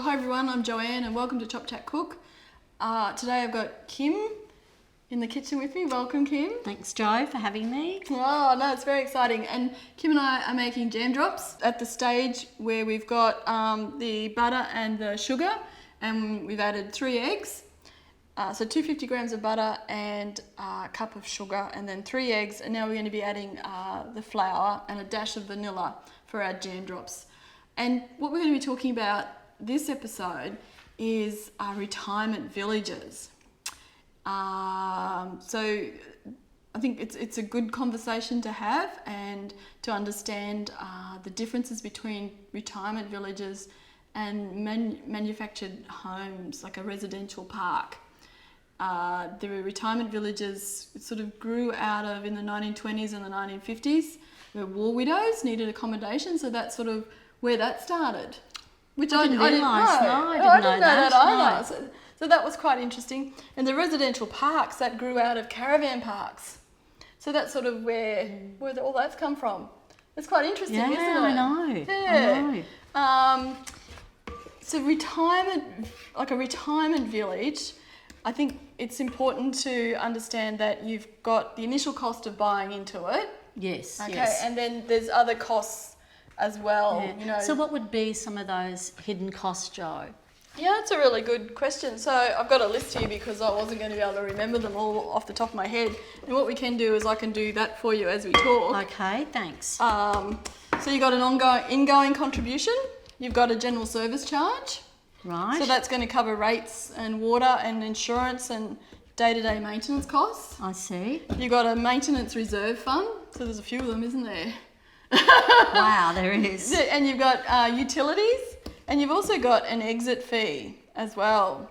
Well, hi everyone, I'm Joanne and welcome to Chop Chat Cook. Today I've got Kim in the kitchen with me. Welcome, Kim. Thanks, Jo, for having me. Oh, no, it's very exciting. And Kim and I are making jam drops at the stage where we've got the butter and the sugar, and we've added 3 eggs. So 250 grams of butter and a cup of sugar, and then 3 eggs. And now we're going to be adding the flour and a dash of vanilla for our jam drops. And what we're going to be talking about this episode is retirement villages. So I think it's a good conversation to have and to understand the differences between retirement villages and manufactured homes, like a residential park. The retirement villages sort of grew out of in the 1920s and the 1950s, where war widows needed accommodation, so that's sort of where that started. Which I didn't know. I didn't know that either. So that was quite interesting. And the residential parks, that grew out of caravan parks. So that's sort of where all that's come from. It's quite interesting, isn't it? I know. Yeah. I know. So like a retirement village, I think it's important to understand that you've got the initial cost of buying into it. Yes. Okay. Yes. And then there's other costs as well. Yeah. You know. So what would be some of those hidden costs, Jo? Yeah, that's a really good question. So I've got a list here because I wasn't going to be able to remember them all off the top of my head. And what we can do is I can do that for you as we talk. Okay, thanks. So you've got an ingoing contribution. You've got a general service charge. Right. So that's going to cover rates and water and insurance and day-to-day maintenance costs. I see. You've got a maintenance reserve fund. So there's a few of them, isn't there? Wow, there is. And you've got utilities, and you've also got an exit fee as well.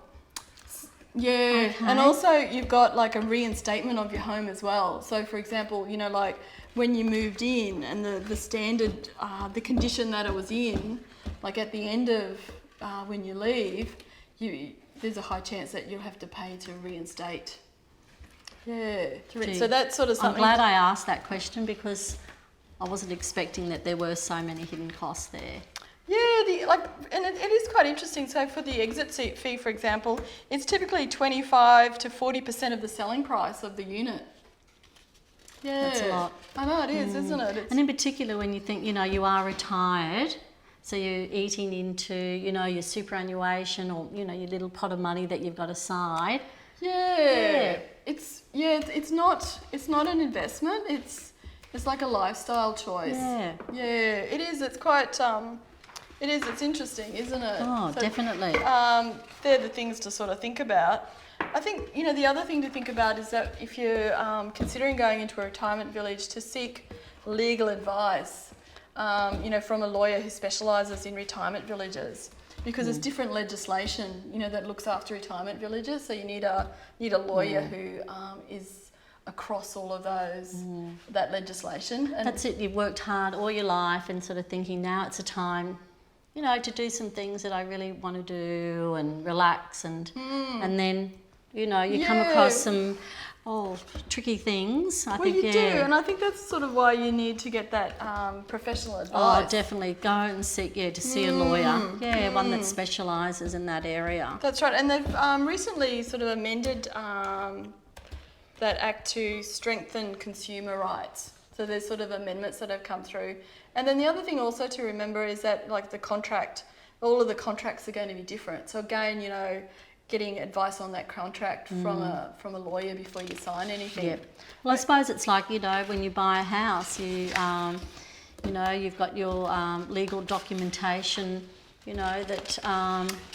Yeah, okay. And also you've got like a reinstatement of your home as well. So for example, you know, like when you moved in and the standard, the condition that it was in, like at the end of when you leave, there's a high chance that you'll have to pay to reinstate. Yeah, so that's sort of something. I'm glad I asked that question because I wasn't expecting that there were so many hidden costs there. Yeah, and it is quite interesting. So for the exit fee, for example, it's typically 25 to 40% of the selling price of the unit. Yeah, that's a lot. I know it is, isn't it? And in particular, when you think, you know, you are retired, so you're eating into, you know, your superannuation or, you know, your little pot of money that you've got aside. Yeah. It's not an investment. It's like a lifestyle choice. Yeah. Yeah, it is. It's quite, it's interesting, isn't it? Oh, so, definitely. They're the things to sort of think about. I think, you know, the other thing to think about is that if you're considering going into a retirement village, to seek legal advice, you know, from a lawyer who specialises in retirement villages. Because there's different legislation, you know, that looks after retirement villages. So you need a lawyer who is across all of that legislation. And that's it. You've worked hard all your life and sort of thinking now it's a time, you know, to do some things that I really want to do and relax and then, you know, you come across some tricky things. I think you do, and I think that's sort of why you need to get that professional advice. Oh, definitely. Go and seek, to see a lawyer. One that specialises in that area. That's right, and they've recently sort of amended that act to strengthen consumer rights. So there's sort of amendments that have come through. And then the other thing also to remember is that like all of the contracts are going to be different. So again, you know, getting advice on that contract from a lawyer before you sign anything. Yep. Well, I suppose it's like, you know, when you buy a house, you know, you've got your legal documentation, you know, that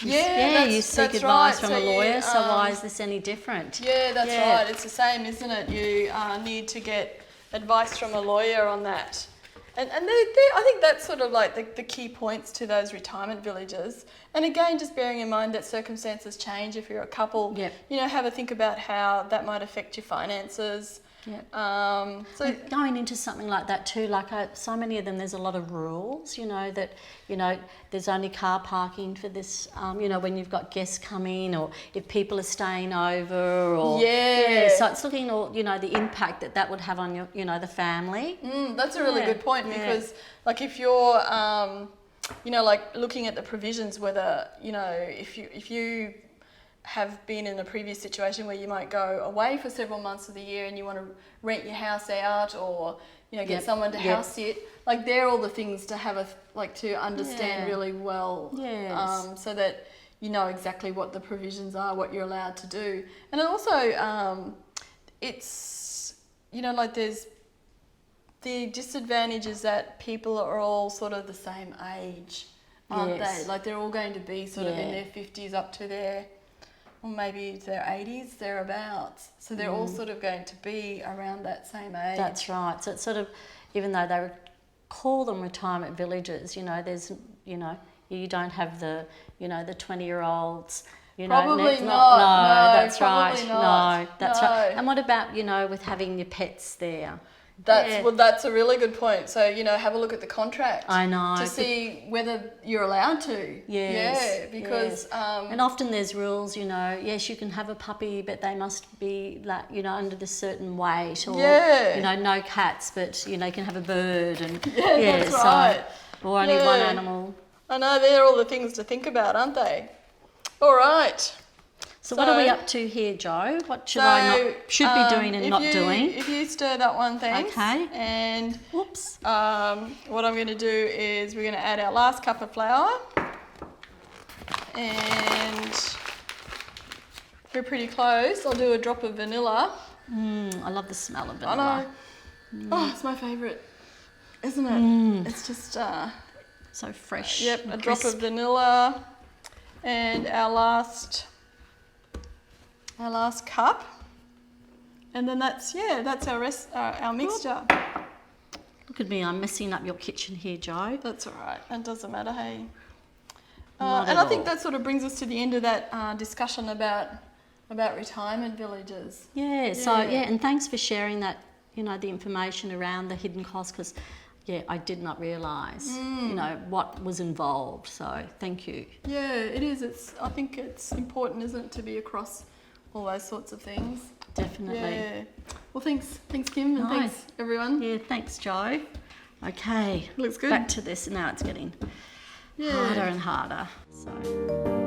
you seek advice from a lawyer. So why is this any different? Yeah, that's right. It's the same, isn't it? You need to get advice from a lawyer on that. And I think that's sort of like the key points to those retirement villages. And again, just bearing in mind that circumstances change if you're a couple. Yep. You know, have a think about how that might affect your finances. Yeah. So going into something like that too, like so many of them, there's a lot of rules, you know, that, you know, there's only car parking for this, you know, when you've got guests coming or if people are staying over or... So it's looking at, you know, the impact that would have on your, you know, the family. That's a really good point because like if you're... you know, like looking at the provisions, whether, you know, if you have been in a previous situation where you might go away for several months of the year and you want to rent your house out, or, you know, get someone to house sit, like they're all the things to have to understand really well, so that you know exactly what the provisions are, what you're allowed to do. And it also, it's, you know, like there's the disadvantage is that people are all sort of the same age, aren't they? Like they're all going to be sort of in their 50s up to their, or maybe their 80s, thereabouts. So they're all sort of going to be around that same age. That's right. So it's sort of, even though they call them retirement villages, you know, there's, you know, you don't have the, you know, the 20-year-olds. You know, probably not. No, that's right. Not. No, that's right. And what about, you know, with having your pets there? Well, that's a really good point. So, you know, have a look at the contract. I know. To see whether you're allowed to. Yes. Yeah, because... and often there's rules, you know, yes, you can have a puppy, but they must be, like, you know, under this certain weight. Or, you know, no cats, but, you know, you can have a bird. And that's right. Or only one animal. I know, they're all the things to think about, aren't they? All right. So what are we up to here, Jo? What should I should be doing and not doing? If you stir that one, thanks. Okay. And whoops. What I'm going to do is we're going to add our last cup of flour. And we're pretty close. I'll do a drop of vanilla. I love the smell of vanilla. I know. Oh, it's my favourite, isn't it? It's just... so fresh. Yep, a drop of vanilla. And our last cup, and then that's our mixture. Look at me, I'm messing up your kitchen here, Jo. That's all right. It doesn't matter, hey. And I think that sort of brings us to the end of that discussion about retirement villages. Yeah. So and thanks for sharing that. You know, the information around the hidden costs, because I did not realise, you know, what was involved. So thank you. Yeah, it is. I think it's important, isn't it, to be across all those sorts of things. Definitely. Yeah. Well, thanks Kim, and thanks everyone. Yeah, thanks Jo. Okay. Looks good. Back to this. Now it's getting harder and harder. So.